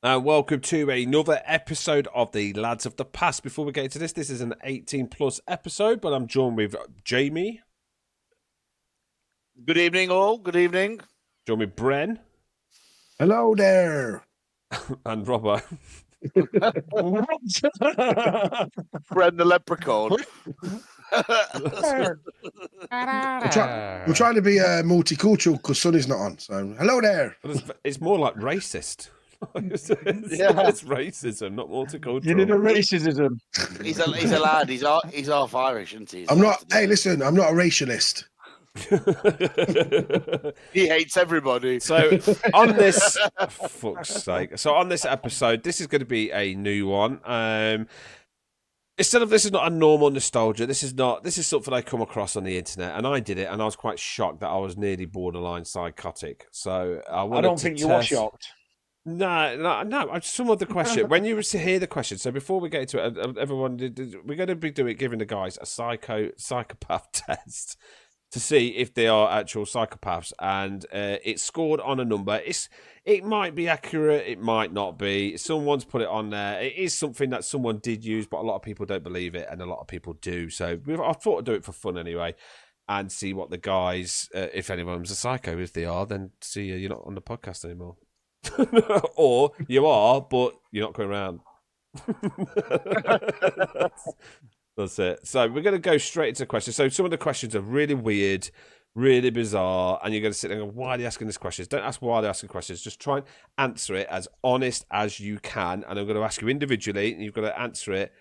And welcome to another episode of the Lads of the Past. Before we get into this is an 18 plus episode, but I'm joined with Jamie. Good evening, all. Good evening. Joined with Bren. Hello there. And Robert. Bren the leprechaun. We're trying to be multicultural because Sonny's not on. So, hello there. It's more like racist. It's racism, not multicultural. You need a racism. He's a lad. He's half Irish, isn't he? I'm not. Hey, listen, I'm not a racialist. He hates everybody. So on this, fuck's sake. So on this episode, this is going to be a new one. Instead of this is not a normal nostalgia. This is something I come across on the internet, and I did it, and I was quite shocked that I was nearly borderline psychotic. So I don't think you were shocked. No. Some of the question when you hear the question. So before we get into it, everyone, we're going to be giving the guys a psychopath test to see if they are actual psychopaths, and it's scored on a number. It might be accurate, it might not be. Someone's put it on there. It is something that someone did use, but a lot of people don't believe it, and a lot of people do. So I thought I'd do it for fun anyway, and see what the guys, if anyone's a psycho. If they are, then see you're not on the podcast anymore. Or you are, but you're not going around. That's it. So we're going to go straight into the questions. So some of the questions are really weird, really bizarre, and you're going to sit there and go, why are they asking these questions? Don't ask why they're asking questions. Just try and answer it as honest as you can. And I'm going to ask you individually, and you've got to answer it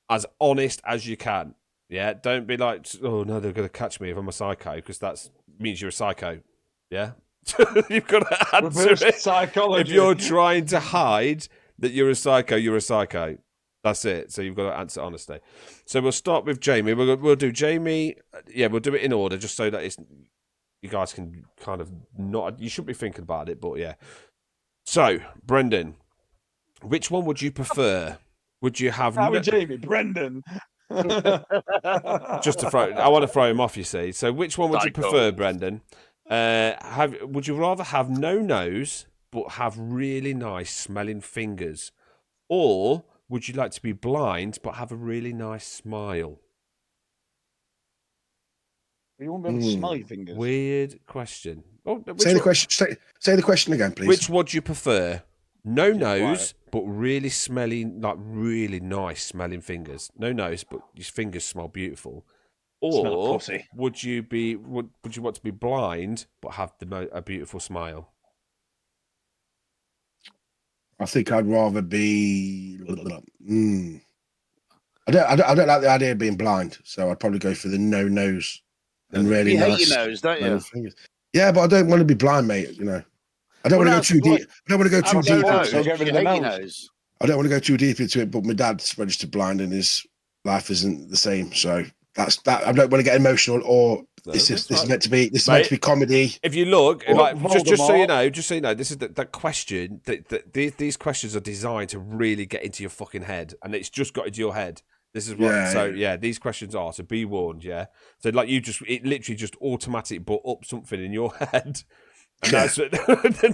as honest as you can. Yeah? Don't be like, oh, no, they're going to catch me if I'm a psycho, because that means you're a psycho. Yeah? You've got to answer it. Psychology. If you're trying to hide that you're a psycho, you're a psycho. That's it. So you've got to answer honestly. So we'll start with Jamie. We'll do Jamie. Yeah, we'll do it in order, just so that you guys can kind of not. You shouldn't be thinking about it, but yeah. So Brendan, which one would you prefer? Would you have? Jamie, Brendan. Just to throw, I want to throw him off. You see. So which one would you prefer, Brendan? Would you rather have no nose but have really nice smelling fingers, or would you like to be blind but have a really nice smile? You won't be able to smell your fingers. Weird question. Say the question again, please. Which would you prefer? No nose, but really smelling, like really nice smelling fingers. No nose, but your fingers smell beautiful. Or would you want to be blind but have a beautiful smile? I think I'd rather be. I don't like the idea of being blind, so I'd probably go for the no nose and really nice. You hate your nose, don't you? Fingers. Yeah, but I don't want to be blind, mate. You know, I don't want to go too deep. I don't want to go too deep. I don't want to go too deep into it. But my dad's registered blind, and his life isn't the same. So that's that. I don't want to get emotional, or this is meant to be meant to be comedy. If you look, just so you know, this is that question. These questions are designed to really get into your fucking head, and it's just got into your head. This is what. These questions are. So be warned. Yeah. So like it literally just automatically brought up something in your head. And that's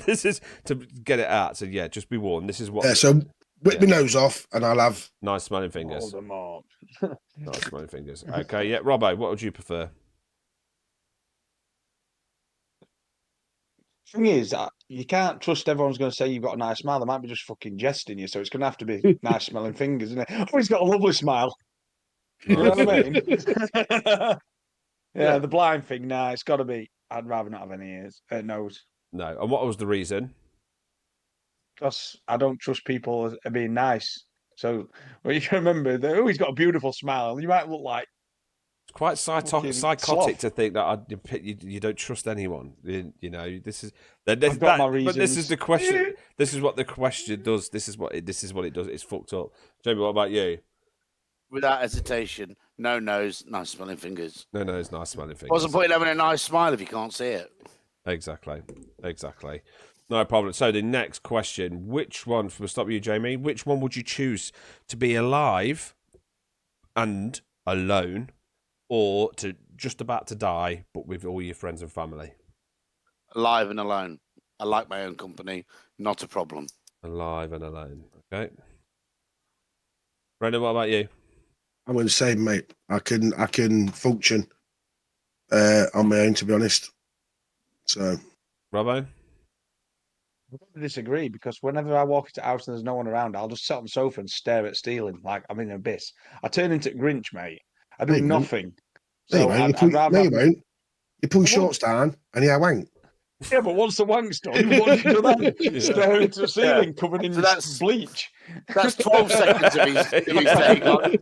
this is to get it out. So yeah, just be warned. This is what. Yeah. So whip my nose off, and I'll have nice smelling fingers. Nice smelling fingers. Okay. Yeah, Robbo, what would you prefer? Thing is that you can't trust everyone's going to say you've got a nice smile. They might be just fucking jesting you, so it's going to have to be nice smelling fingers, isn't it? Oh, he's got a lovely smile. You know what I mean? Yeah, the blind thing. Nah, it's got to be. I'd rather not have any ears, nose. No. And what was the reason? Because I don't trust people as being nice. So, well, you can remember, he's got a beautiful smile. You might look like. It's quite psychotic to think that you don't trust anyone. You know, this is I've got my reasons. But this is the question. This is what the question does. This is what it does. It's fucked up. Jamie, what about you? Without hesitation, no nose, nice smelling fingers. No nose, nice smelling fingers. What's the point in having a nice smile if you can't see it? Exactly. No problem. So the next question, which one, we'll start with you, Jamie, which one would you choose to be alive and alone, or to just about to die, but with all your friends and family? Alive and alone. I like my own company. Not a problem. Alive and alone. Okay. Brendan, what about you? I'm going to say, mate, I can function on my own, to be honest. So, Robbo? I disagree because whenever I walk into a house and there's no one around, I'll just sit on the sofa and stare at ceiling like I'm in an abyss. I turn into Grinch, mate. I do no, you won't. nothing. No, you So won't. I'd rather. No, you won't. You pull I won't. shorts down and you wank. Yeah, but once the wank's done, what do you do then? Yeah. Stare into the ceiling covered in So that's- bleach. That's 12 seconds of his take on.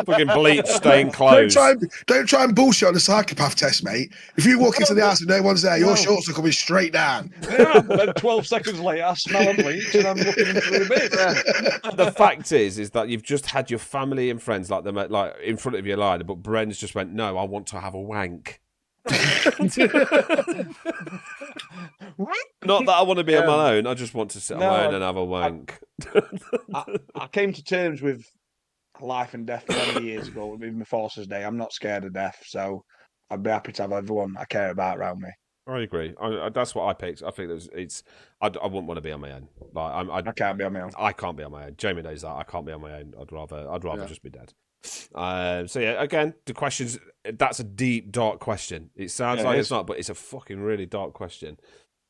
Fucking bleach stained Don't clothes. try and bullshit on the psychopath test, mate. If you walk into the house and no one's there, your shorts are coming straight down. Yeah, but then 12 seconds later, I smell of bleach and I'm looking into the abyss. The fact is that you've just had your family and friends like in front of you lying, but Bren's just went, no, I want to have a wank. Not that I want to be on my own. I just want to sit on my own and have a wank. I came to terms with life and death many years ago with my Forces Day. I'm not scared of death, so I'd be happy to have everyone I care about around me. I agree. That's what I picked. I think I wouldn't want to be on my own. Like I can't be on my own. I can't be on my own. Jamie knows that. I can't be on my own. I'd rather just be dead. So yeah, again, the questions. That's a deep, dark question. It sounds like it's not, but it's a fucking really dark question.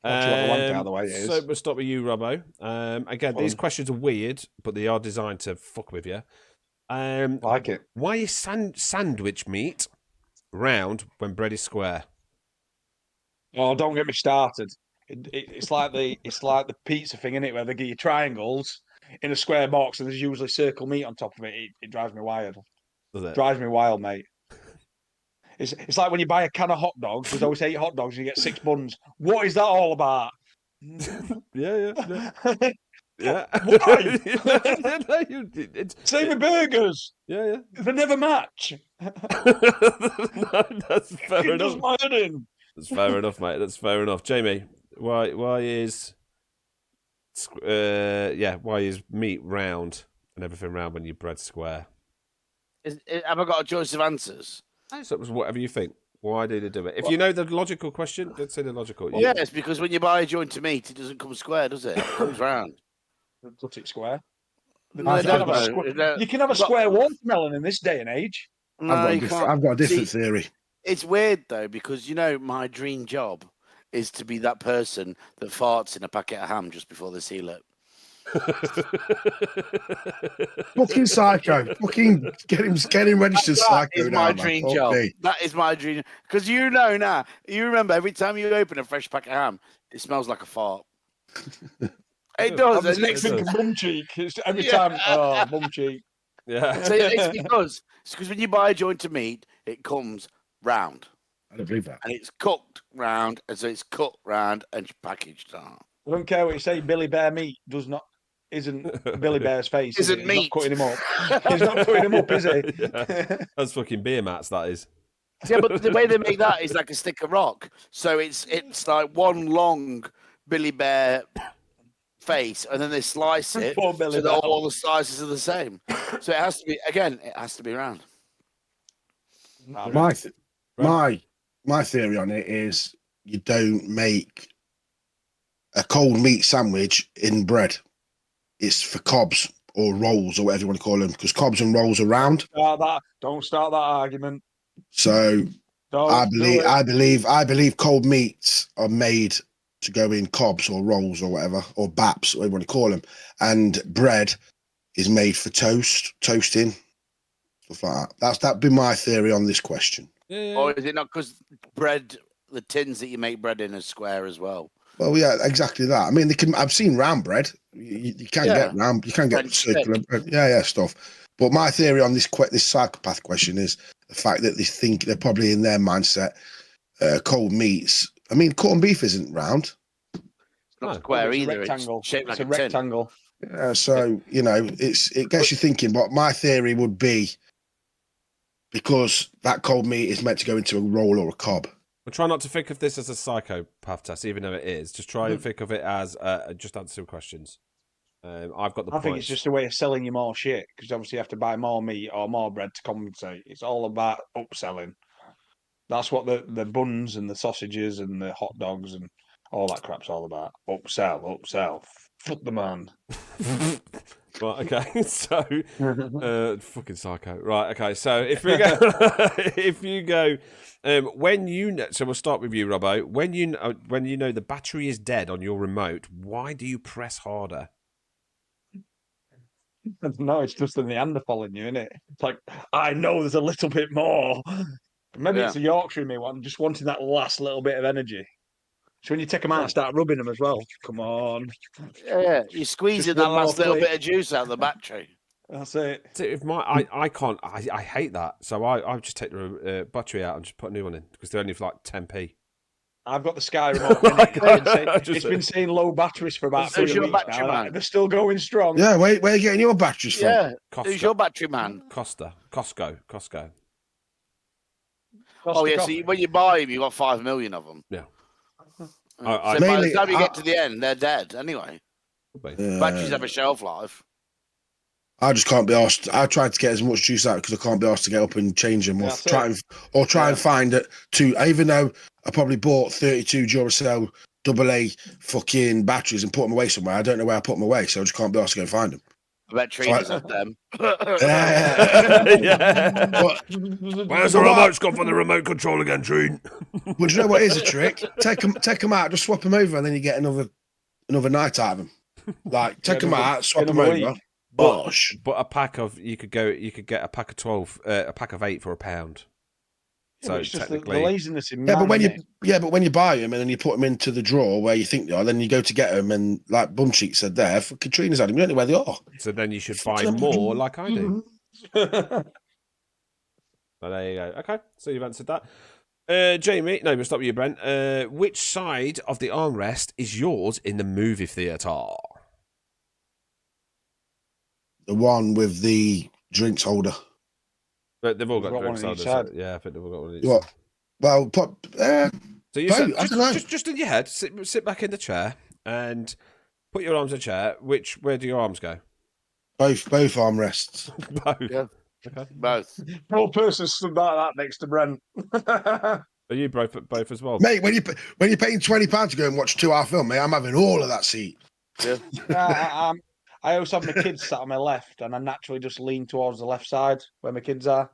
Once you got the wank out of the way, it is. So we'll start with you, Robbo. Again, these questions are weird, but they are designed to fuck with you. Like it. Why is sandwich meat round when bread is square? Oh, don't get me started. It's like the pizza thing, innit, where they give you triangles in a square box and there's usually circle meat on top of it. It drives me wild. Does it? Drives me wild, mate. It's like when you buy a can of hot dogs, there's always 8 hot dogs and you get 6 buns. What is that all about? Yeah. Yeah. Why? Same with burgers. Yeah. They never match. No, that's fair It does enough. my head in. That's fair enough, mate. That's fair enough. Jamie, why is meat round and everything round when you bread square? Have I got a choice of answers? So it was whatever you think. Why do they do it? If you know the logical question, let's say the logical. Well, yes, because when you buy a joint of meat, it doesn't come square, does it? It comes round. Cut it square. No, you can have a square watermelon in this day and age. No, I've got a different See, theory. It's weird though, because my dream job is to be that person that farts in a packet of ham just before they seal it. Fucking psycho. Fucking get him registered psycho. That is now, my man. dream Fuck job. me. That is my dream. Because now, you remember every time you open a fresh packet of ham, it smells like a fart. It does. I was thinking bum cheek. It's every time. Oh, bum cheek. Yeah. So it's because when you buy a joint of meat, it comes round. I don't believe that. And it's cooked round, and so it's cut round and packaged. I don't care what you say. Billy Bear meat isn't Billy Bear's face. Isn't He's meat. not cutting him up. He's not putting him up, is he? Yeah. That's fucking beer mats. That is. Yeah, but the way they make that is like a stick of rock. So it's like one long Billy Bear face, and then they slice it so that all the slices are the same. So it has to be round. My theory on it is you don't make a cold meat sandwich in bread. It's for cobs or rolls or whatever you want to call them, because cobs and rolls are round. Don't start that argument. So I believe cold meats are made to go in cobs or rolls or whatever, or baps, whatever you want to call them. And bread is made for toasting, stuff like that. That'd be my theory on this question. Yeah. Or is it not because bread, the tins that you make bread in, are square as well? Well, yeah, exactly that. I mean, I've seen round bread. You can get round. You can get circular bread. Yeah, stuff. But my theory on this psychopath question is the fact that they think they're probably in their mindset. Cold meats. I mean, corned beef isn't round. It's not square either. Rectangle. It's shaped like a rectangle. Yeah, so it gets you thinking. But my theory would be because that cold meat is meant to go into a roll or a cob. Well, try not to think of this as a psychopath test, even though it is. Just try and think of it as just answer some questions. I've got the I think it's just a way of selling you more shit, because obviously you have to buy more meat or more bread to compensate. It's all about upselling. That's what the buns and the sausages and the hot dogs and all that crap's all about. Upsell. Fuck the man. Right, okay. So, fucking psycho. Right, okay. So if we go, if you go, when you know, so we'll start with you, Robbo. When you know the battery is dead on your remote, why do you press harder? No, it's just a Neanderthal in you, isn't it? It's like, I know there's a little bit more. Maybe it's a Yorkshire in me one, just wanting that last little bit of energy. So when you take them out and start rubbing them as well, come on. Yeah, you're squeezing Just that one more last little flick. bit of juice out of the battery. That's it. So if I can't, I hate that. So I just take the battery out and just put a new one in because they're only for like 10p. I've got the Sky remote. It's been saying low batteries for about 3 weeks now. Man? They're still going strong. Yeah, where are you getting your batteries from? Yeah, who's your battery man? Costco. Oh yeah, so when you buy them, you got 5 million of them. Yeah. So by mainly, the time you get to the end, they're dead anyway. Batteries have a shelf life. I just can't be asked. I tried to get as much juice out because I can't be asked to get up and change them, or try and find it. Even though I probably bought 32 Duracell AA fucking batteries and put them away somewhere. I don't know where I put them away, so I just can't be asked to go and find them. I bet Trina's at them. Yeah. Where's the remote's gone from the remote control again, Trine? But you know what is a trick? Take them out, just swap them over, and then you get another night out of them. Like take them out, swap them over. But a pack of you could get a pack of 12, a pack of 8 for £1. Yeah, so it's just technically, the laziness in but when you buy them and then you put them into the drawer where you think they are, then you go to get them and like Bum Cheek said there, Katrina's had them. You don't know where they are. So then you should buy more, like I do. But there you go. Okay, so you've answered that. Jamie, no, we'll stop with you, Brent. Which side of the armrest is yours in the movie theatre? The one with the drinks holder. But they've all got drinks holders. So, yeah, I think they've all got one of these. What? Well, so you just in your head, sit back in the chair and put your arms in the chair. Where do your arms go? Both armrests. Both. Yeah. Okay. Both. Poor person stood like that next to Brent. Are you both as well, mate? When you're paying £20 to go and watch a 2-hour film, mate, I'm having all of that seat. Yeah. I always have my kids sat on my left, and I naturally just lean towards the left side where my kids are.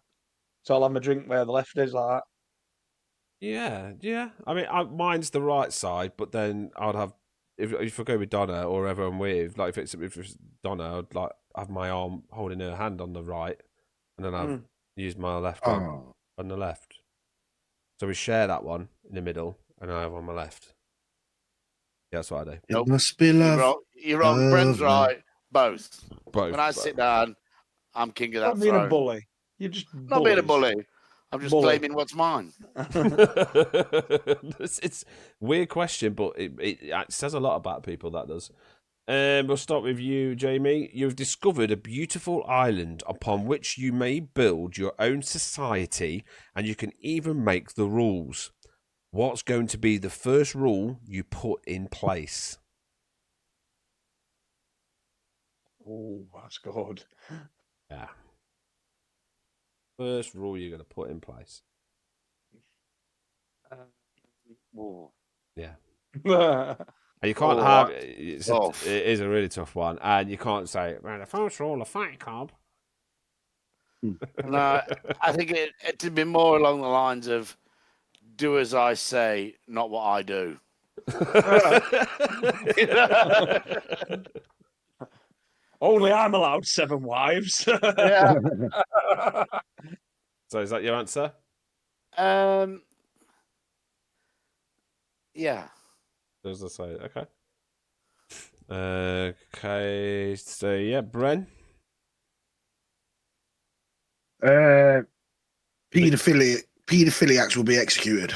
So I'll have my drink where the left is, like that. Yeah. I mean, mine's the right side, but then I'd have if I go with Donna or whoever I'm with, like if it's Donna, I'd like have my arm holding her hand on the right, and then I'd use my left arm on the left. So we share that one in the middle, and I have on my left. Yeah, that's what I do. It must be love. You're wrong. Brent's right. Both. When I sit down, I'm king of that. Not being a bully. You're just not being a bully. I'm just claiming what's mine. It's a weird question, but it says a lot about people, that does. We'll start with you, Jamie. You've discovered a beautiful island upon which you may build your own society, and you can even make the rules. What's going to be the first rule you put in place? Oh, that's good. Yeah. First rule you're going to put in place. Yeah. And you can't have it is a really tough one, and you can't say, "Man, the first rule of Fight Club." No, I think it'd be more along the lines of "do as I say, not what I do." Only I'm allowed 7 wives. Yeah. So is that your answer? Yeah. As I say, okay. Okay, so yeah, Bren. Paedophiliacs will be executed.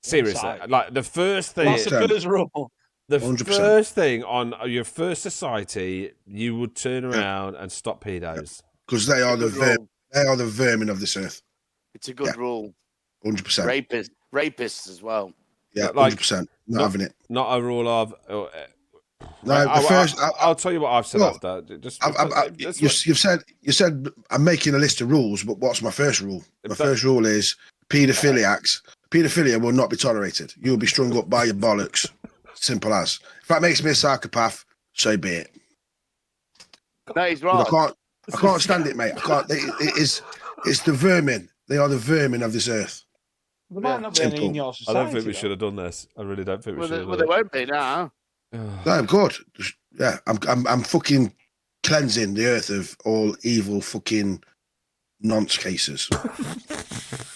Seriously, like the first thing. That's the first rule. The 100%. first thing on your first society, you would turn around and stop pedos because they are the vermin of this earth. It's a good rule. 100%. Rapists as well. Yeah, 100%. Not having it. Not a rule of. No, I'll tell you what I've said after. You said I'm making a list of rules, but what's my first rule? My first rule is paedophilia will not be tolerated. You'll be strung up by your bollocks. Simple as. If that makes me a psychopath, so be it. No, he's But right. I can't stand it, mate. I can't. It's the vermin. They are the vermin of this earth. There might not be any in your I society. don't think we should have done this. I really don't think we should have Well, done there won't be now. No, I'm good. Yeah, I'm fucking cleansing the earth of all evil fucking nonce cases.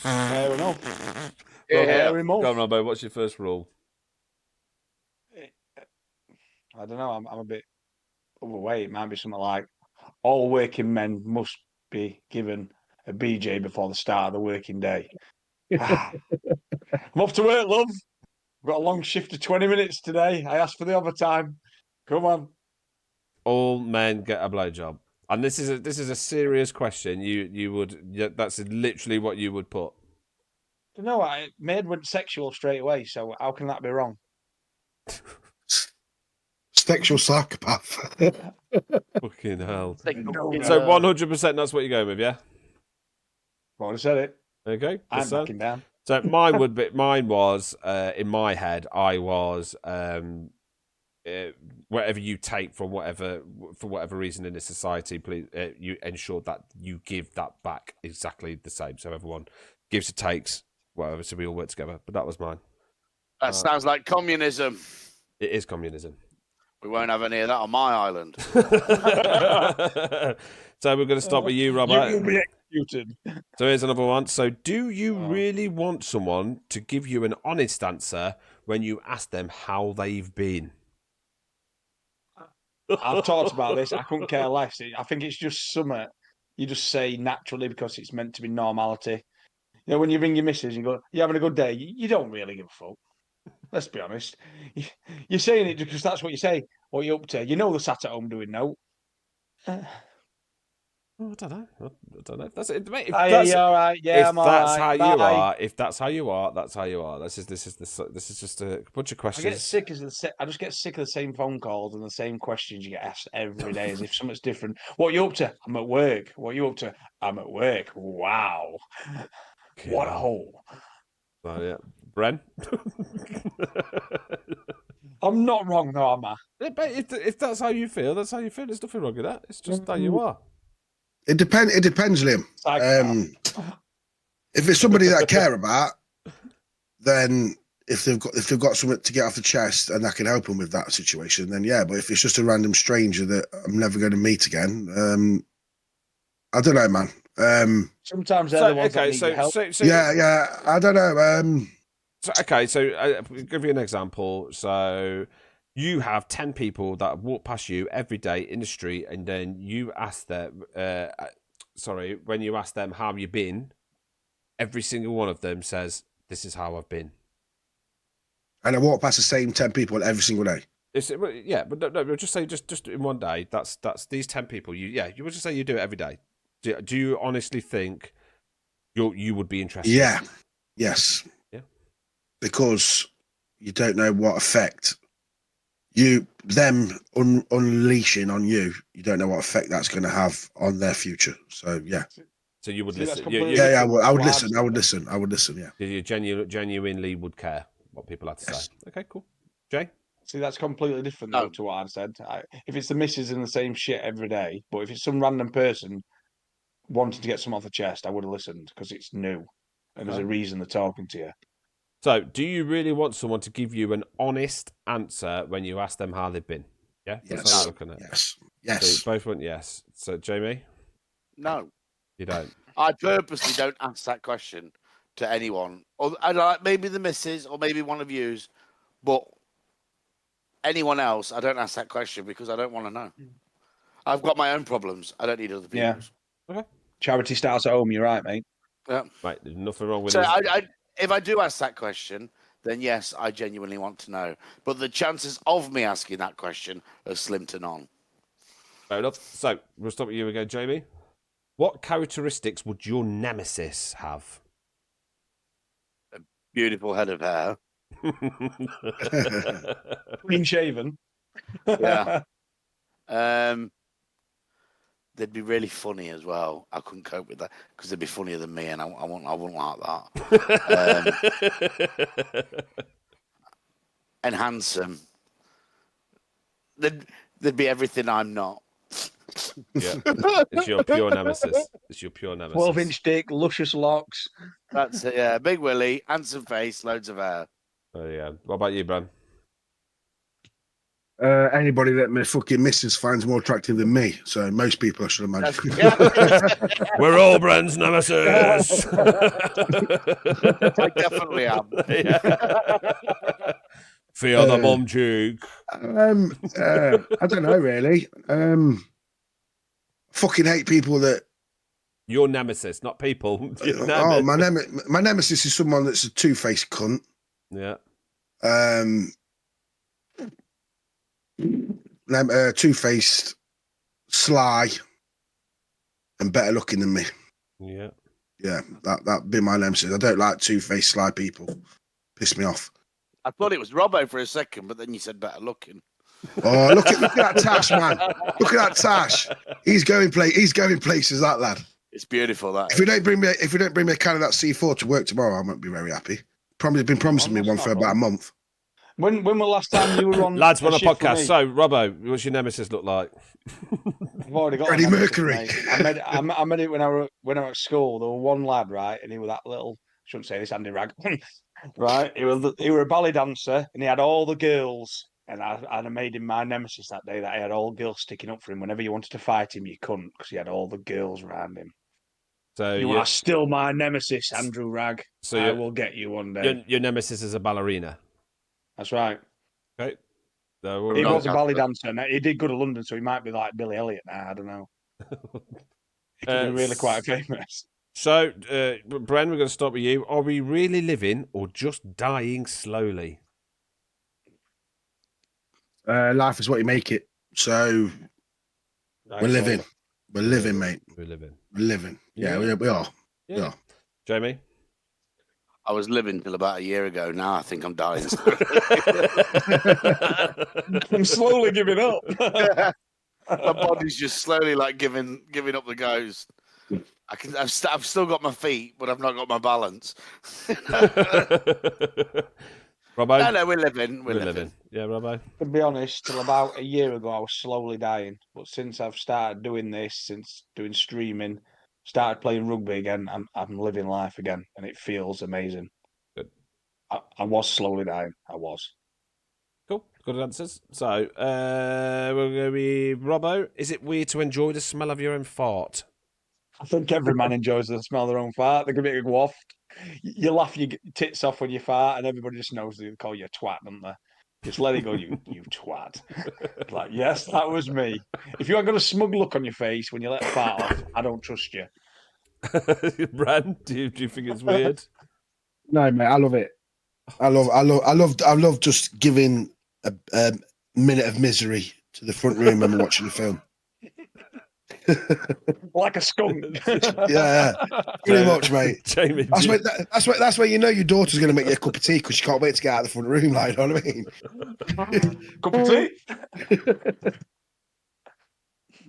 Fair enough. Yeah. Fair enough. Go on, Robbo, what's your first rule? I don't know. I'm a bit overweight. It might be something like all working men must be given a BJ before the start of the working day. I'm off to work, love. I've got a long shift of 20 minutes today. I asked for the overtime. Come on. All men get a blowjob. And this is a serious question. You would that's literally what you would put. You know what? Maid went sexual straight away, so how can that be wrong? Sexual psychopath. Fucking hell. So So 100% that's what you're going with, yeah? Well, I said it. Okay. I'm backing down. So mine was in my head, I was whatever you take from for whatever reason in this society, please you ensure that you give that back exactly the same. So everyone gives and takes, whatever, so we all work together. But that was mine. That sounds like communism. It is communism. We won't have any of that on my island. So we're going to stop with you, Robert. You will be executed. So here's another one. So do you really want someone to give you an honest answer when you ask them how they've been? I've talked about this. I couldn't care less. I think it's just something you just say naturally because it's meant to be normality. You know, when you ring your missus and you go, "You having a good day?" You don't really give a fuck. Let's be honest. You're saying it because that's what you say. What you up to? You know they're sat at home doing no. I don't know. I don't know. If that's it, mate. If Are that's, you all right? Yeah, if I'm all that's right. how you Bye. are, if that's how you are, that's how you are. This is just a bunch of I questions. get sick I just get sick of the same phone calls and the same questions you get asked every day as if something's different. What are you up to? I'm at work. What are you up to? I'm at work. Wow. What a hole. Oh, yeah. Bren? I'm not wrong though, am I? Yeah, but if that's how you feel, that's how you feel. There's nothing wrong with that. It's just how you are. It depends, Liam. If it's somebody that I care about, then if they've got something to get off the chest and I can help them with that situation, then yeah. But if it's just a random stranger that I'm never going to meet again, I don't know, man. Sometimes they're the ones that need your help. Yeah, I don't know. So I'll give you an example. So you have 10 people that walk past you every day in the street, and then you ask them, when you ask them how you've been, every single one of them says, "This is how I've been." And I walk past the same 10 people every single day. But no, just say just in one day. That's these 10 people. You would just say you do it every day. Do you honestly think you would be interested? Yeah. Yes. Yeah. Because you don't know what effect them unleashing on you. You don't know what effect that's going to have on their future. So yeah. So you would See, listen. I would listen. I would listen. Yeah. You genuinely would care what people have to say. Okay, cool. Jay? See, that's completely different though to what I've said. If it's the missus and the same shit every day, but if it's some random person wanting to get some off the chest, I would have listened because it's new and there's a reason they're talking to you. So, do you really want someone to give you an honest answer when you ask them how they've been? Yeah? That's Yes. what you're looking at. Yes. So you both want yes. So, Jamie? No. You don't? I purposely don't ask that question to anyone. Or maybe the missus or maybe one of yous, but anyone else, I don't ask that question because I don't want to know. I've got my own problems. I don't need other people's. Yeah. Okay. Charity starts at home, you're right, mate. Yeah. Right, there's nothing wrong with so this. If I do ask that question, then yes, I genuinely want to know. But the chances of me asking that question are slim to none. Fair enough. So, we'll stop with you again, Jamie. What characteristics would your nemesis have? A beautiful head of hair. Clean shaven. Yeah. They'd be really funny as well. I couldn't cope with that because they'd be funnier than me, and I wouldn't like that. And handsome. there'd be everything I'm not. Yeah, it's your pure nemesis. It's your pure nemesis. 12-inch dick, luscious locks. That's it. Yeah, big willy, handsome face, loads of hair. Oh yeah. What about you, Bran? Anybody that my fucking missus finds more attractive than me. So most people, I should imagine. We're all Bran's nemesis. I definitely am. Fear the bum cheek. I don't know really. Fucking hate people that. Your nemesis, not people. Oh, my nemesis is someone that's a two-faced cunt. Yeah. Two-faced, sly, and better looking than me. Yeah. Yeah, that'd be my nemesis. I don't like two-faced, sly people. Piss me off. I thought it was Robbo for a second, but then you said better looking. Oh, look at that Tash, man! Look at that Tash. He's going places, that lad. It's beautiful. That if you don't bring me a can of that C4 to work tomorrow, I won't be very happy. Been promising me one for about a month. When was the last time you were on? Lads, we're on a podcast. So, Robbo, what's your nemesis look like? I've already got Freddie Mercury. I met it when I was at school. There was one lad, right, and he was that little. Shouldn't say this, Andy Rag. Right, he was a ballet dancer, and he had all the girls. And I made him my nemesis that day. That he had all girls sticking up for him. Whenever you wanted to fight him, you couldn't because he had all the girls around him. So you are still my nemesis, Andrew Rag. So I will get you one day. Your nemesis is a ballerina. That's right. Okay. So he was a ballet dancer. Now, he did go to London, so he might be like Billy Elliot now. I don't know. He could be really quite famous. So, Bren, we're going to start with you. Are we really living or just dying slowly? Life is what you make it. So we're living. We're living, mate. We're living. We're living. Yeah, we are. Yeah. We are. Jamie? I was living till about a year ago. Now I think I'm dying. I'm slowly giving up. My body's just slowly like giving up the ghost. I've still got my feet, but I've not got my balance. Robbo? No, we're living. We're living. Yeah, Robbo? To be honest, till about a year ago, I was slowly dying. But since I've started doing this, since doing streaming, started playing rugby again, I'm living life again, and it feels amazing. Good. I was slowly dying. I was. Cool. Good answers. So, we're going to be Robbo. Is it weird to enjoy the smell of your own fart? I think every man enjoys the smell of their own fart. They give it a waft. You laugh your tits off when you fart, and everybody just knows they call you a twat, don't they? Just let it go, you twat. Like, yes, that was me. If you ain't got a smug look on your face when you let a fart off, I don't trust you. Bran, do you think it's weird? No, mate, I love it. I love just giving a minute of misery to the front room when we're watching the film. Like a skunk. Yeah, pretty much, mate. Jamie, that's where you know your daughter's going to make you a cup of tea because she can't wait to get out of the front room. Like, you know what I mean? Cup of tea.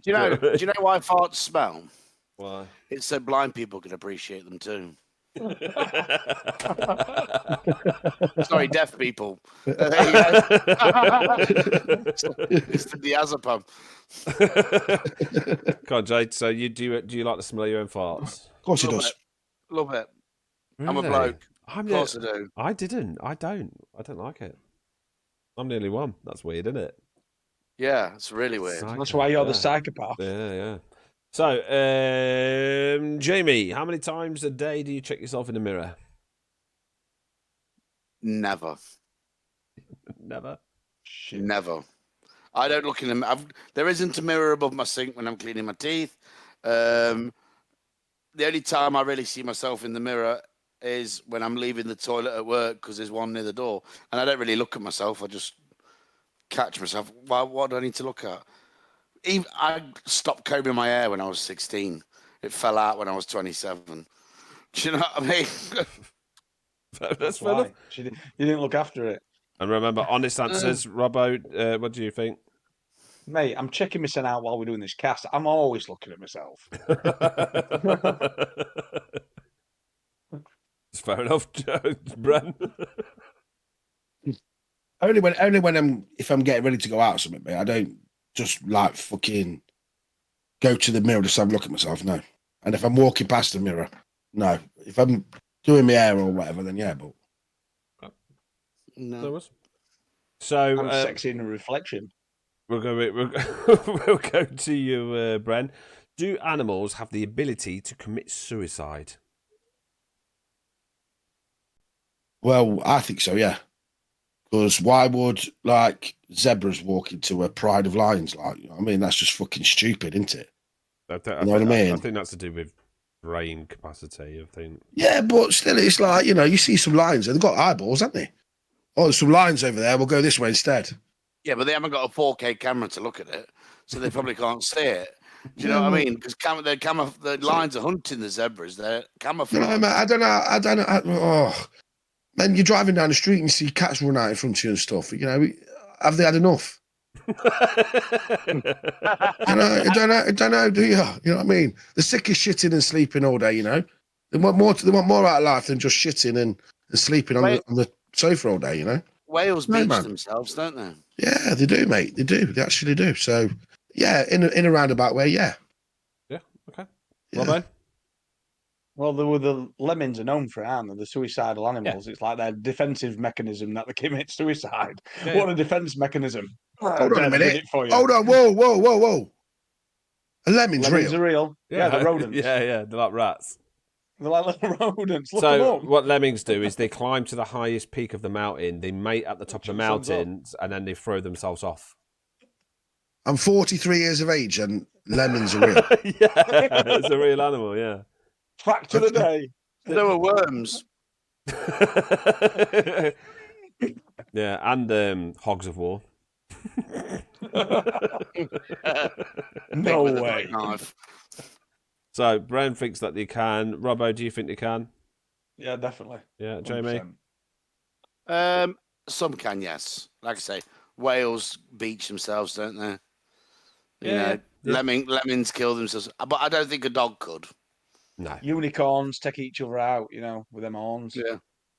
Do you know why farts smell? Why? It's so blind people can appreciate them too. Sorry, deaf people. There you go. It's the diazepam. Come on, Jade. So do you like the smell of your own farts? Of course he does. Love it. Really? I'm a bloke. Of course I do. I didn't. I don't like it. I'm nearly one. That's weird, isn't it? Yeah, it's really weird. That's why you're the psychopath. Yeah. So, Jamie, how many times a day do you check yourself in the mirror? Never. Never? Shit. Never. I don't look in the. There isn't a mirror above my sink when I'm cleaning my teeth. The only time I really see myself in the mirror is when I'm leaving the toilet at work because there's one near the door, and I don't really look at myself. I just catch myself. What do I need to look at? I stopped combing my hair when I was 16. It fell out when I was 27. Do you know what I mean? That's fair enough. You didn't look after it. And remember, honest answers. Robbo, what do you think? Mate, I'm checking myself out while we're doing this cast. I'm always looking at myself. It's fair enough, Bren. Only when if I'm getting ready to go out or something, mate. I don't just like fucking go to the mirror just have a look at myself. No. And if I'm walking past the mirror, no. If I'm doing my hair or whatever, then yeah. But No. So I'm sexy in a reflection. we'll go to you, Bren. Do animals have the ability to commit suicide? well, I think so. Yeah. Because why would like zebras walk into a pride of lions? Like, you know what I mean, that's just fucking stupid, isn't it? I You know what I mean? I think that's to do with brain capacity. I think. Yeah, but still, it's like, you know, you see some lions, they've got eyeballs, haven't they? Oh, there's some lions over there. We'll go this way instead. Yeah, but they haven't got a 4K camera to look at it, so they probably can't see it. Do you know what I mean? Because the lions are hunting the zebras. They're camouflaged. No, man, I don't know. Oh, man, you're driving down the street and you see cats run out in front of you and stuff. You know, have they had enough? I don't know, do you? You know what I mean? They're sick of shitting and sleeping all day, you know? They want more out of life than just shitting and sleeping on the sofa all day, you know? Whales No, beach man. themselves, don't they? Yeah, they do, mate. They do. They actually do. So, yeah, in a roundabout way, yeah. Yeah. Okay. Yeah. Robbo? Well, the lemmings are known for it, aren't they? The suicidal animals. It's like their defensive mechanism that they commit suicide. Yeah, What a defense mechanism. Hold on a minute. It for you. Hold on. Whoa. A lemon's Lemmings real. are real. Yeah, they're rodents. Yeah, they're like rats. They're like little rodents. Look them So up. what lemmings do is they climb to the highest peak of the mountain, they mate at the top of the mountains, and then they throw themselves off. I'm 43 years of age and lemons are real. Yeah, it's a real animal, yeah. Fact of the day. There were worms. Yeah, and hogs of war. No way. Knife. So Bren thinks that they can. Robbo, do you think they can? Yeah, definitely. Yeah, Jamie? 100%. Some can, yes. Like I say, whales beach themselves, don't they? You Yeah, know, lemmings kill themselves, but I don't think a dog could. No. Unicorns take each other out, with them horns.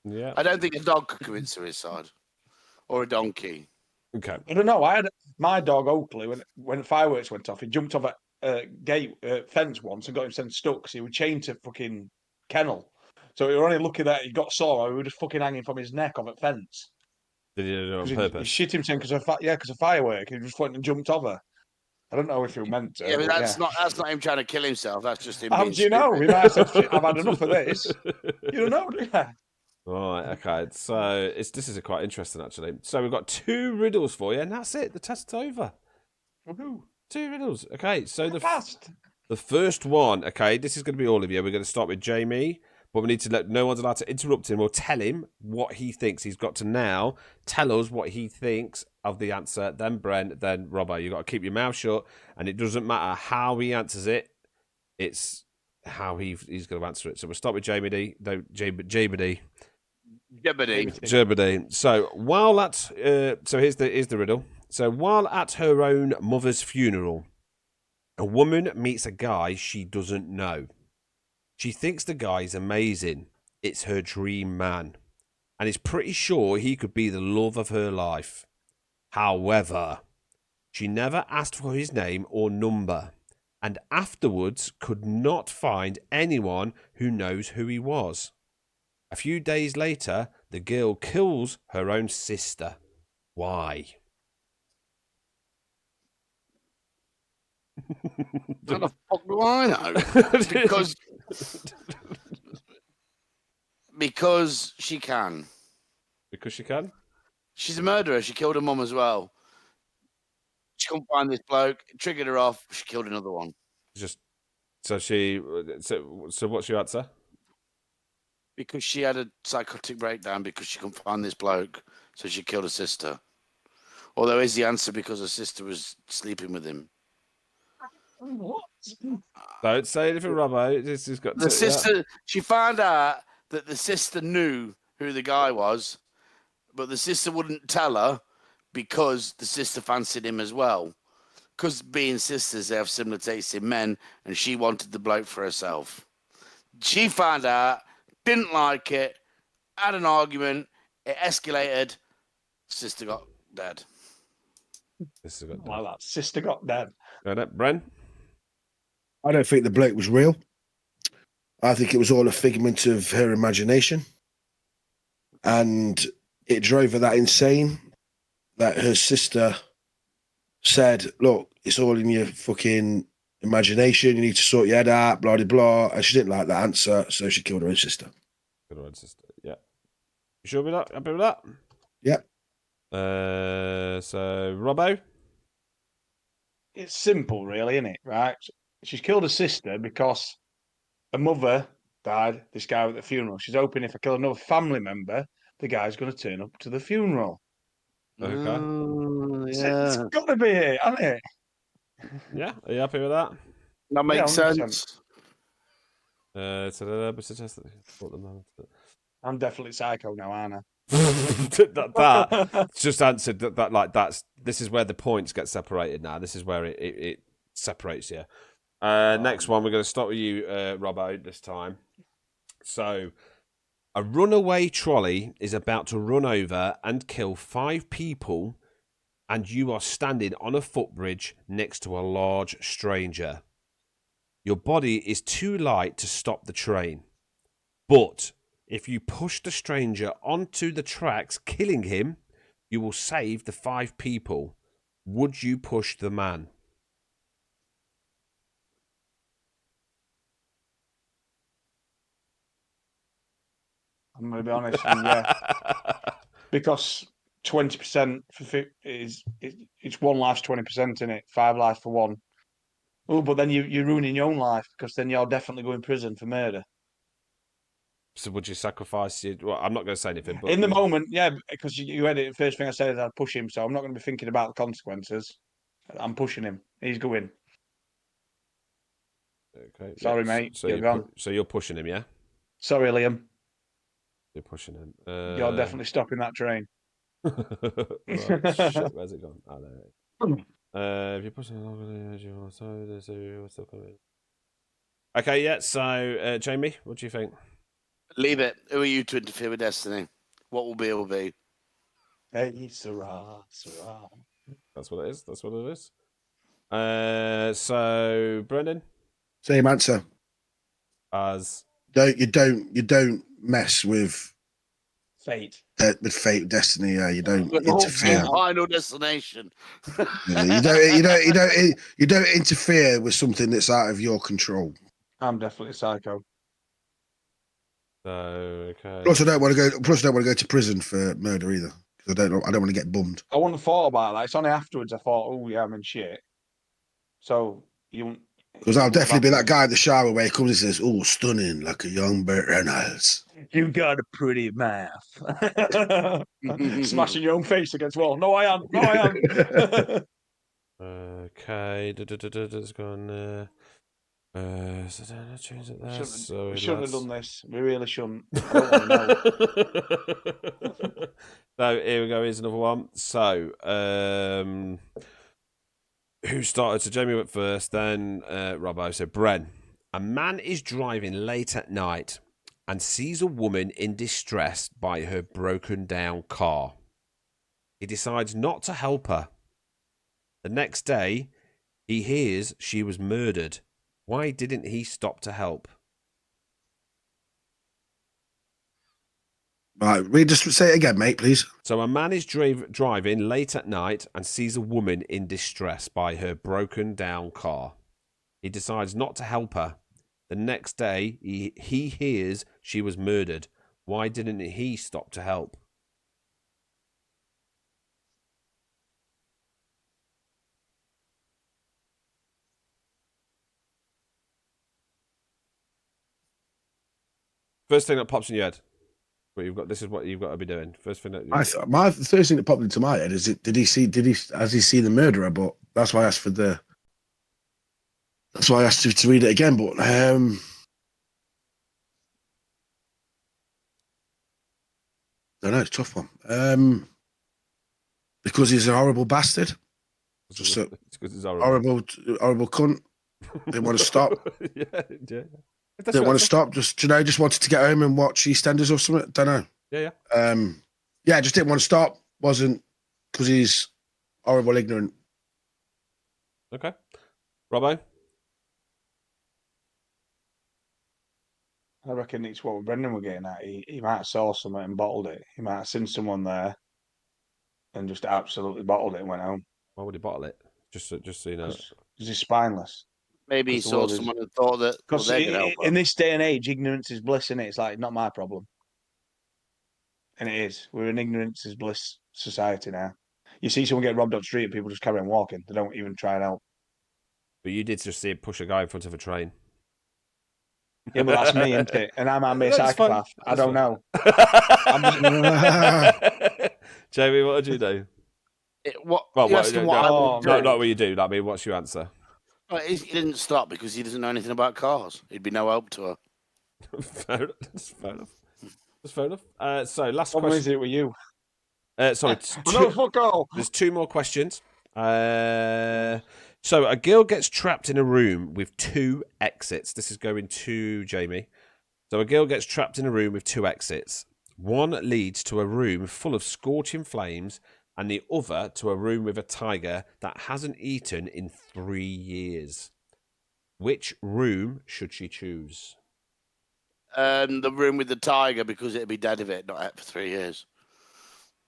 Yeah. I don't think a dog could commit suicide, or a donkey. Okay. I don't know. I had my dog Oakley when fireworks went off. He jumped off a fence once and got himself stuck because he was chained to fucking kennel. So we were only lucky that he got sore. Or he was just fucking hanging from his neck off a fence. Did you do it on He purpose? shit himself because of firework. He just went and jumped over. I don't know if he meant to. Yeah, but that's not him trying to kill himself. That's just him. How being do you know? stupid. He might have said, "Shit, I've had enough of this." You don't know, do you? Right, okay. So this is quite interesting, actually. So we've got 2 riddles for you, and that's it. The test's over. Woohoo! 2 riddles. Okay, so The first one, okay, this is going to be all of you. We're going to start with Jamie, but we need to let no one's allowed to interrupt him or tell him what he thinks. He's got to now tell us what he thinks of the answer, then Brent, then Robbo. You've got to keep your mouth shut, and it doesn't matter how he answers it, it's how he's going to answer it. So we'll start with Jamie D. No, Jabedy. Jebedy. So while at so here's the riddle. So while at her own mother's funeral, a woman meets a guy she doesn't know. She thinks the guy's amazing. It's her dream man, and is pretty sure he could be the love of her life. However, she never asked for his name or number, and afterwards could not find anyone who knows who he was. A few days later, the girl kills her own sister. Why? How the fuck do I know? Because she can. Because she can? She's a murderer. She killed her mum as well. She couldn't find this bloke. It triggered her off. She killed another one. So what's your answer? Because she had a psychotic breakdown because she couldn't find this bloke, so she killed her sister. Although is the answer because her sister was sleeping with him. What? Don't say anything, Robbo. This has got the sister. Yeah. She found out that the sister knew who the guy was, but the sister wouldn't tell her because the sister fancied him as well. Because being sisters, they have similar tastes in men, and she wanted the bloke for herself. She found out, didn't like it, had an argument, it escalated, Sister got dead. Sister got Like that. Sister got dead. Bren? I don't think the bloke was real. I think it was all a figment of her imagination. And it drove her that insane that her sister said, look, it's all in your fucking imagination. You need to sort your head out, blah, blah, blah. And she didn't like that answer, so she killed her own sister. Killed her own sister, yeah. You sure with that? Happy with that? Yeah. So, Robbo? It's simple, really, isn't it? Right? She's killed her sister because her mother died, this guy at the funeral. She's hoping if I kill another family member, the guy's going to turn up to the funeral. Okay. It's got to be it, hasn't it? Yeah, are you happy with that? That makes sense. I'm definitely psycho now, aren't I? that just answered that like this is where the points get separated now. This is where it separates you. Next one, we're going to start with you, Robbo, this time. So, a runaway trolley is about to run over and kill 5 people, and you are standing on a footbridge next to a large stranger. Your body is too light to stop the train, but if you push the stranger onto the tracks, killing him, you will save the 5 people. Would you push the man? I'm going to be honest, yeah. Because 20% for it's one life's 20%, in it. 5 lives for one. Oh, but then you're ruining your own life because then you're definitely going to prison for murder. So would you sacrifice your... Well, I'm not going to say anything, but... In the moment, yeah, because you had it, the first thing I said is I'd push him, so I'm not going to be thinking about the consequences. I'm pushing him. He's going. Okay. Sorry, mate. So you're gone. So you're pushing him, yeah? Sorry, Liam. You're pushing him. You're definitely stopping that train. Right, shit, where's it gone? Oh, there. If you're pushing it, okay, yeah. So, Jamie, what do you think? Leave it. Who are you to interfere with destiny? What will be, will be. Hey, Sarah, Sarah. That's what it is. That's what it is. So, Brendan? Same answer. As You don't mess with fate. With fate, destiny. Yeah, you don't interfere. Final destination. You don't interfere with something that's out of your control. I'm definitely psycho. Okay. Plus, I don't want to go to prison for murder either, because I don't want to get bummed. I wouldn't have thought about that. It's only afterwards I thought, oh yeah, I'm in shit. So you. Because I'll definitely be that guy in the shower where he comes and says, "Oh, stunning, like a young Burt Reynolds." You got a pretty mouth. Smashing your own face against the wall. No, I am. No, I am. Okay. It's gone. So then I change it there. We shouldn't have done this. We really shouldn't. I don't want to know. So here we go. Here's another one. So, who started? So Jamie went first, then Robbo. So Bren. A man is driving late at night and sees a woman in distress by her broken down car. He decides not to help her. The next day, he hears she was murdered. Why didn't he stop to help? Right, just say it again, mate, please. So a man is driving late at night and sees a woman in distress by her broken down car. He decides not to help her. The next day, he hears she was murdered. Why didn't he stop to help? First thing that pops in your head. But you've got this is what you've got to be doing. First thing that my first thing that popped into my head is has he seen the murderer? But that's why I asked you to read it again. But I don't know, it's a tough one. Because he's a horrible bastard. Just a horrible cunt. Didn't want to stop. yeah. Didn't want to stop. Just wanted to get home and watch EastEnders or something. Don't know. Yeah. Yeah, just didn't want to stop. wasn't because he's horrible, ignorant. Okay. Robbo? I reckon it's what Brendan were getting at. He might have saw something and bottled it. He might have seen someone there and just absolutely bottled it and went home. Why would he bottle it? Just so you know. Because he's spineless. Maybe he saw someone and thought that. Because in this day and age, ignorance is bliss, innit? It's like, not my problem. And it is. We're an ignorance is bliss society now. You see someone get robbed on the street and people just carry on walking. They don't even try and help. But you did just see him push a guy in front of a train. Yeah, but that's me, isn't it? And I might be a psychopath. I don't know. Jamie, what did you do? Not what you do. I mean, what's your answer? Well, he didn't stop because he doesn't know anything about cars. He'd be no help to her. Fair enough. That's fair enough. So last what question. is it with you? Sorry. No, fuck all. There's 2 more questions. So a girl gets trapped in a room with 2 exits. This is going to Jamie. So a girl gets trapped in a room with 2 exits. One leads to a room full of scorching flames, and the other to a room with a tiger that hasn't eaten in 3 years. Which room should she choose? The room with the tiger, because it'd be dead if it had not ate for 3 years.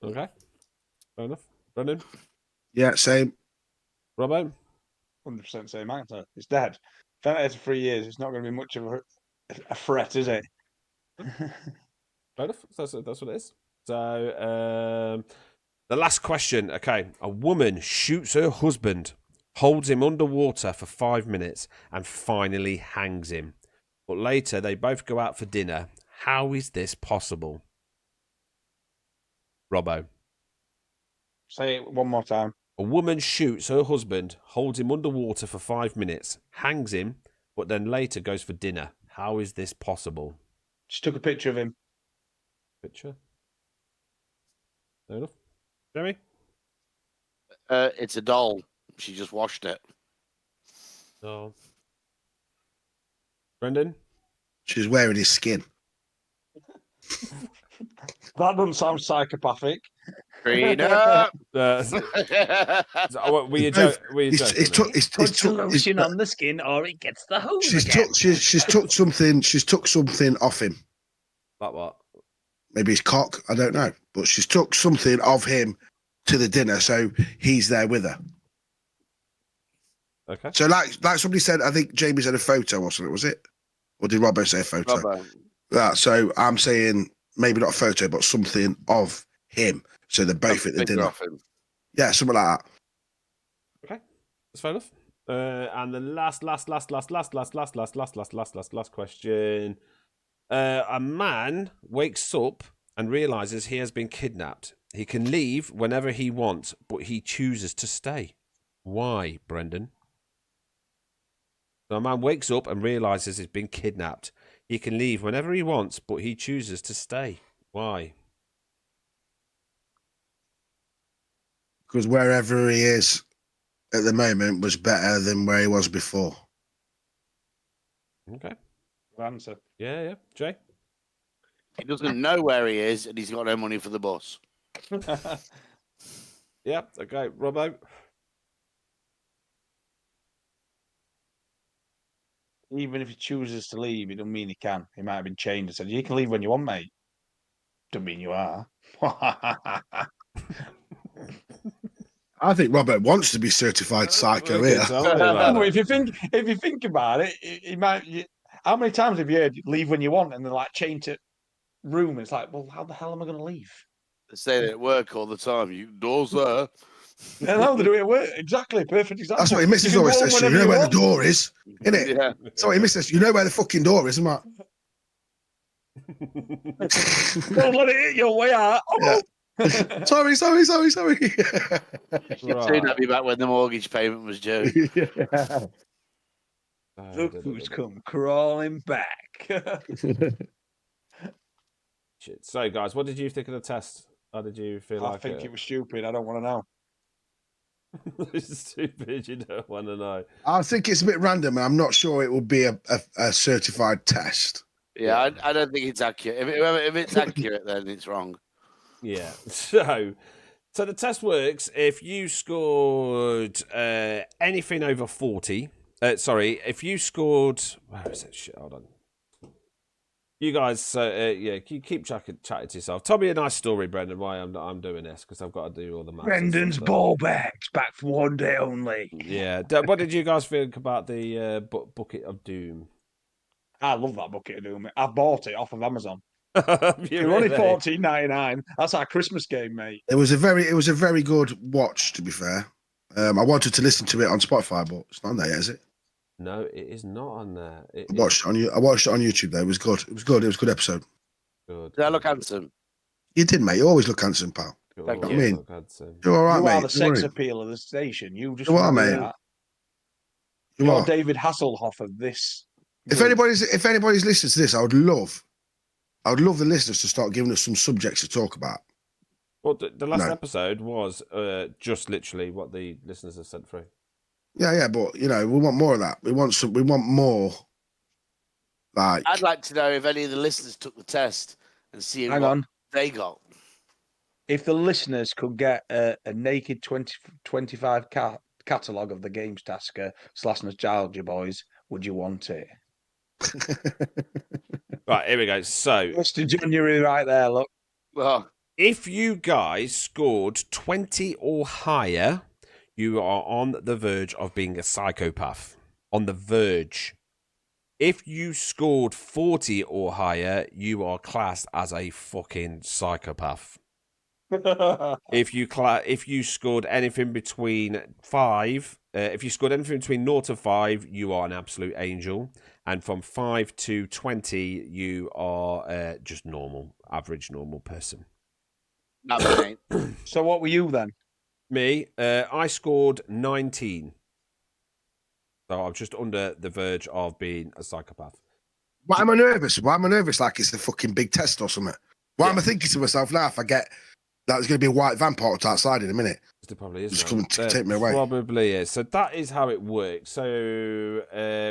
Okay. Fair enough. Brendan? Yeah, same. Robbo? 100% same answer. It's dead. If I had it for 3 years, it's not going to be much of a threat, is it? Fair enough. That's what it is. So, the last question. Okay. A woman shoots her husband, holds him underwater for 5 minutes, and finally hangs him. But later, they both go out for dinner. How is this possible? Robbo. Say it one more time. A woman shoots her husband, holds him underwater for 5 minutes, hangs him, but then later goes for dinner. How is this possible? She took a picture of him. Picture. Fair enough. Jeremy? It's a doll. She just washed it. No. Brendan? She's wearing his skin. That doesn't sound psychopathic. Freedom. Were you joking? He's Put the lotion on the skin, or it gets the hose again. She's took something. She's took something off him. Like what? Maybe his cock. I don't know. But she's took something of him to the dinner, so he's there with her. Okay. So, like somebody said, I think Jamie said a photo or something. Was it? Or did Robbo say a photo? Robbo. Yeah. So I'm saying maybe not a photo, but something of him. So they're both at the dinner. Yeah, something like that. Okay, that's fair enough. And the last question. A man wakes up and realizes he has been kidnapped. He can leave whenever he wants, but he chooses to stay. Why, Brendan? So a man wakes up and realizes he's been kidnapped. He can leave whenever he wants, but he chooses to stay. Why? Because wherever he is at the moment was better than where he was before. Okay. Good answer. Yeah. Jay? He doesn't know where he is, and he's got no money for the bus. Yeah. Okay. Robbo? Even if he chooses to leave, it doesn't mean he can. He might have been chained and said, "You can leave when you want, mate." Doesn't mean you are. I think Robert wants to be certified psycho here. If you think about it, he might. How many times have you heard leave when you want, and they're like chained to room? It's like, well, how the hell am I going to leave? They say that at work all the time. You doors there. No, they do it at work. Exactly, perfect example. That's what your missus always says. You know where the door is, innit? Yeah. So your missus, you know where the fucking door is, isn't it? Don't let it hit your way out. Yeah. Sorry. Soon I'll be back when the mortgage payment was due. Look who's come crawling back. Shit. So, guys, what did you think of the test? How did you feel? I think it was stupid. I don't want to know. It's stupid. You don't want to know. I think it's a bit random. I'm not sure it will be a certified test. Yeah, I don't think it's accurate. If it's accurate, then it's wrong. Yeah. So, So the test works if you scored anything over 40. If you scored... Where is it? Shit, hold on. You guys, keep chatting to yourself. Tell me a nice story, Brendan, why I'm doing this, because I've got to do all the maths. Brendan's ball bags back for one day only. Yeah. What did you guys think about the Bucket of Doom? I love that Bucket of Doom. I bought it off of Amazon. You're only $14.99. That's our Christmas game, mate. It was a very good watch, to be fair. I wanted to listen to it on Spotify, but it's not on there yet, is it? No, it is not on there. I watched it on YouTube though. It was good. It was good. It was a good episode. Good. Did I look handsome? You did, mate. You always look handsome, pal. Thank I you. mean, you're all right, You mate. are the sex appeal of the station. You just You are, remember mate. that. You You're are. David Hasselhoff of this. If anybody's listening to this, I would love the listeners to start giving us some subjects to talk about. Well, the last episode was just literally what the listeners have sent through. Yeah, but we want more of that. We want more. Like, I'd like to know if any of the listeners took the test and see what they got. If the listeners could get a naked 25 catalogue of the Games Tasker / Nostalgia Boys, would you want it? Right, here we go. So, 1st of January, right there. Look. Well, if you guys scored 20 or higher, you are on the verge of being a psychopath. On the verge. If you scored 40 or higher, you are classed as a fucking psychopath. If you scored anything between 5, if you scored anything between 0 to 5, you are an absolute angel. And from 5 to 20, you are just average normal person. So what were you then? Me, I scored 19. So I'm just under the verge of being a psychopath. Why am I nervous? Like it's the fucking big test or something? Why am I thinking to myself now if I get that there's going to be a white van parked outside in a minute? There probably is. Just come and take me away. Probably is. So that is how it works. So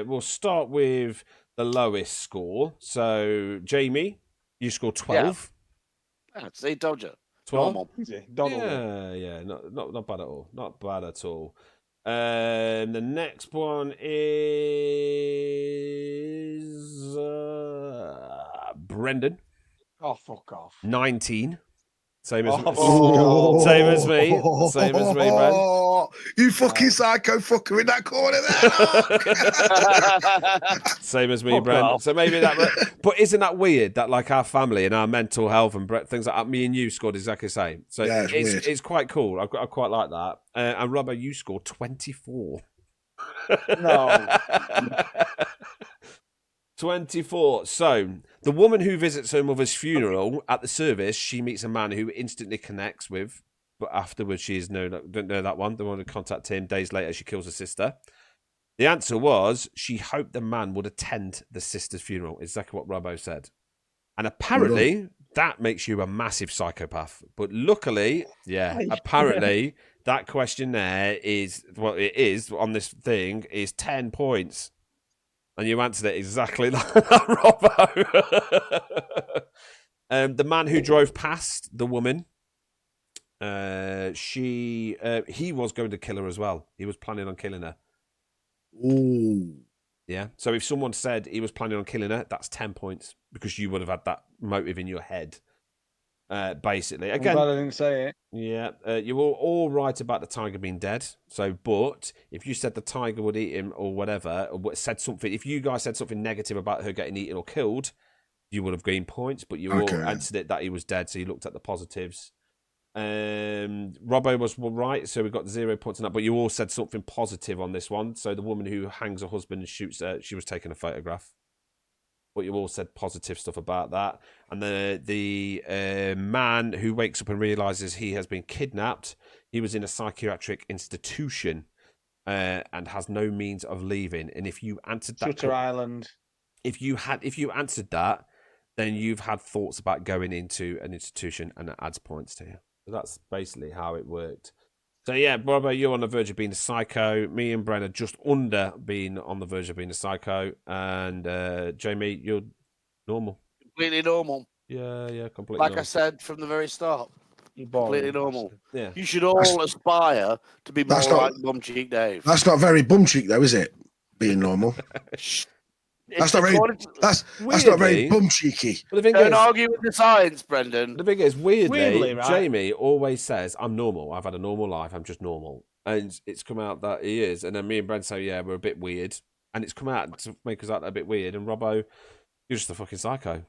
we'll start with the lowest score. So Jamie, you scored 12. Yeah. See, told you. 12. Normal. Yeah, not bad at all. Not bad at all. The next one is Brendan. Oh, fuck off. 19. Same as me. Oh. Same as me, Brent. You fucking psycho fucker in that corner there. Same as me, Brent. So maybe that. But isn't that weird that like our family and our mental health and things like that, me and you scored exactly the same. So yeah, it's quite cool. I quite like that. And Robbo, you scored 24. No. 24. So the woman who visits her mother's funeral at the service, she meets a man who instantly connects with, but afterwards she don't know that one. They want to contact him. Days later, she kills her sister. The answer was she hoped the man would attend the sister's funeral. Exactly what Robbo said. And apparently that makes you a massive psychopath. But luckily, apparently that question there is what it is on this thing is 10 points. And you answered it exactly like that, Robbo. The man who drove past the woman, he was going to kill her as well. He was planning on killing her. Ooh. Yeah. So if someone said he was planning on killing her, that's 10 points because you would have had that motive in your head. Basically, again, I'm glad I didn't say it. Yeah, you were all right about the tiger being dead. So, but if you said the tiger would eat him or whatever, or said something, if you guys said something negative about her getting eaten or killed, you would have gained points. But you all answered it that he was dead, so you looked at the positives. Robbo was right, so we got 0 points on that. But you all said something positive on this one. So the woman who hangs her husband and shoots her, she was taking a photograph. But you all said positive stuff about that. And the man who wakes up and realizes he has been kidnapped, he was in a psychiatric institution and has no means of leaving. And if you answered that, Shutter Island. If you answered that, then you've had thoughts about going into an institution, and it adds points to you. So that's basically how it worked. So yeah, Robbo, you're on the verge of being a psycho. Me and Bren are just under being on the verge of being a psycho. And Jamie, you're normal. Completely normal. Yeah, completely Like normal. I said from the very start. Completely normal. Yeah. You should all aspire to be more That's not- like Bum Cheek Dave. That's not very bum cheek, though, is it? Being normal. That's not very. That's not very Weirdly- bum cheeky. But the thing Don't is, argue with the science, Brendan. the thing is, weirdly, right? Jamie always says, "I'm normal. I've had a normal life. I'm just normal." And it's come out that he is. And then me and Brent say, "Yeah, we're a bit weird." And it's come out to make us out a bit weird. And Robbo, you're just a fucking psycho.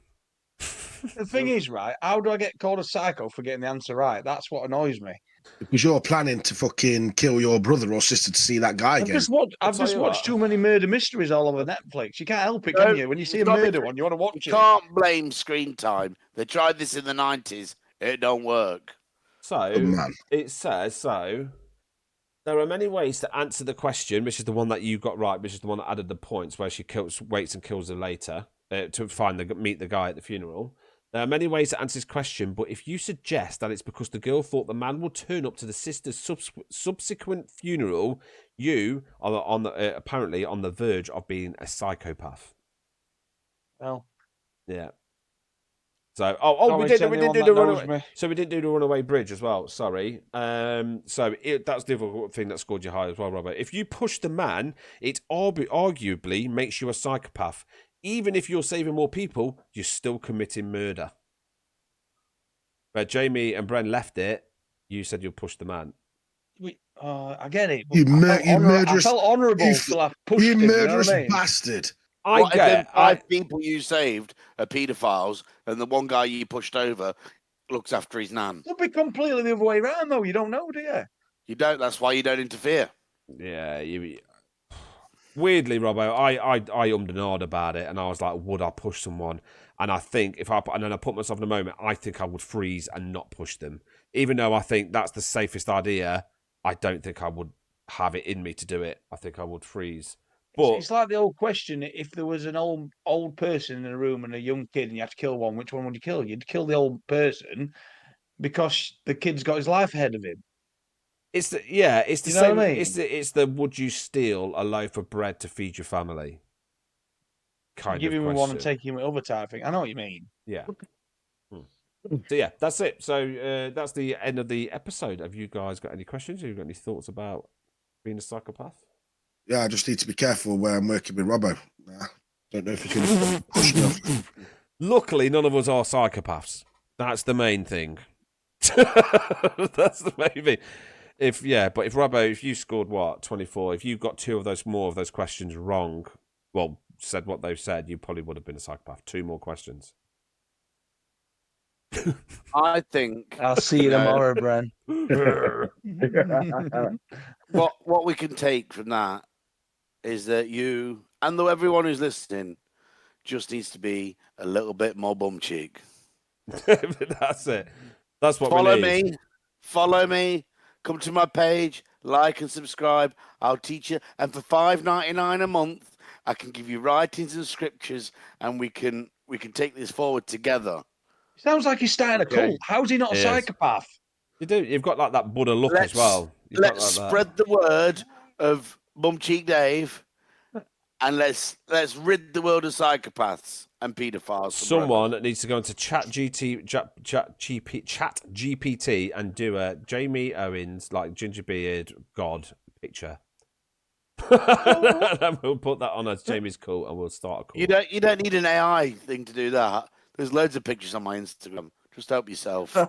The thing is, right, how do I get called a psycho for getting the answer right? That's what annoys me. Because you're planning to fucking kill your brother or sister to see that guy I've again. just I'll watched tell you what. too many murder mysteries all over Netflix. You can't help it, No, can you? When you see a it's not murder because- one, you want to watch You it. can't blame screen time. They tried this in the 90s. It don't work. So Good man. it says so. There are many ways to answer the question, which is the one that you got right, which is the one that added the points, where she waits and kills her later to meet the guy at the funeral. There are many ways to answer this question, but if you suggest that it's because the girl thought the man would turn up to the sister's subsequent funeral, you are apparently on the verge of being a psychopath. Well, Yeah. So, we Sorry didn't to do anyone the that knows runaway. me. So we didn't do the runaway bridge as well. Sorry. That's the other thing that scored you high as well, Robert. If you push the man, it arguably makes you a psychopath. Even if you're saving more people, you're still committing murder. Where Jamie and Bren left it, you said you'll push the man. I get it. But You I murderous. felt honourable you till I pushed You him. You know murderous what I mean? bastard. What if them 5 people you saved are paedophiles and the one guy you pushed over looks after his nan? It'll be completely the other way around, though. You don't know, do you? You don't. That's why you don't interfere. Yeah, weirdly, Robbo, I ummed and ahed about it, and I was like, would I push someone? And I think and then I put myself in a moment, I think I would freeze and not push them. Even though I think that's the safest idea, I don't think I would have it in me to do it. I think I would freeze. But It's like the old question: if there was an old person in a room and a young kid, and you had to kill one, which one would you kill? You'd kill the old person because the kid's got his life ahead of him. it's the You know same. what I mean? It's the would you steal a loaf of bread to feed your family? Kind Give of him question. one and take him other type thing. I know what you mean. Yeah. So yeah, that's it. So that's the end of the episode. Have you guys got any questions? Have you got any thoughts about being a psychopath? Yeah, I just need to be careful where I'm working with Robbo. Don't know if you can push me off. Luckily, none of us are psychopaths. That's the main thing. That's the main thing. But if Robbo, if you scored 24, if you got more of those questions wrong, well, said what they've said, you probably would have been a psychopath. 2 more questions. I think I'll see you tomorrow, Bren. what we can take from that is that you and everyone who's listening just needs to be a little bit more bum cheek. That's it. That's what Follow we need. Follow me. Come to my page, like and subscribe. I'll teach you. And for $5.99 a month, I can give you writings and scriptures, and we can take this forward together. Sounds like he's starting a cult. How's he not a Yes. psychopath? You do. You've got like that Buddha look as well. Let's spread the word of Bum Cheek Dave, and let's rid the world of psychopaths and paedophiles. Someone needs to go into Chat GPT and do a Jamie Owens like ginger beard god picture. And we'll put that on as Jamie's cult, and we'll start a cult. You don't need an AI thing to do that. There's loads of pictures on my Instagram. Just help yourself. Oh,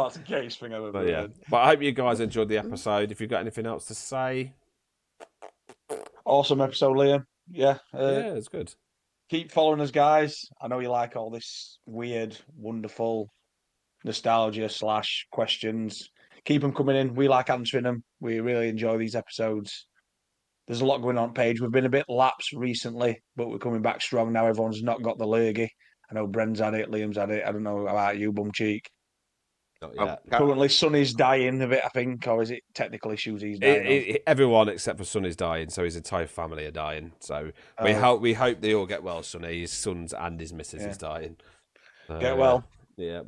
that's the case thing I've ever heard. But I hope you guys enjoyed the episode. If you've got anything else to say, Awesome episode, Liam. Yeah, it's good. keep following us, guys. I know you like all this weird, wonderful nostalgia / questions. Keep them coming in. We like answering them. We really enjoy these episodes. There's a lot going on page. We've been a bit lapsed recently, but we're coming back strong now. Everyone's not got the lurgy. I know Bren's had it, Liam's had it. I don't know about you, Bum Cheek. Not yet. Currently, Sonny's dying a bit, I think, or is it technical issues he's dying of? Everyone except for Sonny's dying, so his entire family are dying. So we hope they all get well. Sonny, his sons and his missus is dying. Get well. Yeah,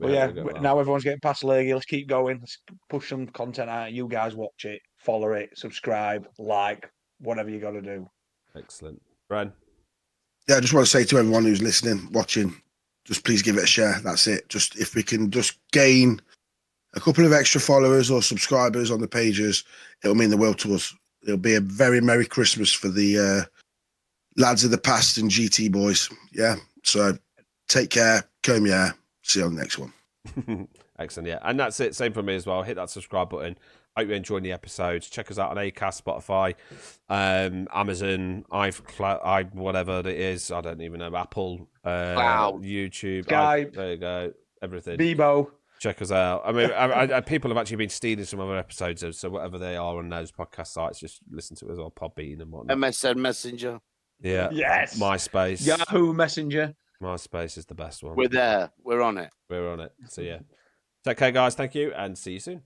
now everyone's getting past lurgy. Let's keep going. Let's push some content out. You guys watch it, follow it, subscribe, like, whatever you got to do. Excellent. Bren? Yeah, I just want to say to everyone who's listening, watching, just please give it a share. That's it. Just if we can just gain a couple of extra followers or subscribers on the pages, it'll mean the world to us. It'll be a very Merry Christmas for the lads of the past and GT boys. Yeah. So take care, comb your hair. See you on the next one. Excellent, yeah. And that's it. Same for me as well. Hit that subscribe button. Hope you're enjoying the episodes. Check us out on Acast, Spotify, Amazon, whatever it is. I don't even know. Apple, YouTube, Skype. there you go. Everything. Bebo. Check us out. I mean, people have actually been stealing some other episodes, so whatever they are on those podcast sites, just listen to us on Podbean and whatnot. MSN Messenger. Yeah. Yes. MySpace. Yahoo Messenger. MySpace is the best one. We're there. We're on it. We're on it. So yeah. Take care, guys. Thank you, and see you soon.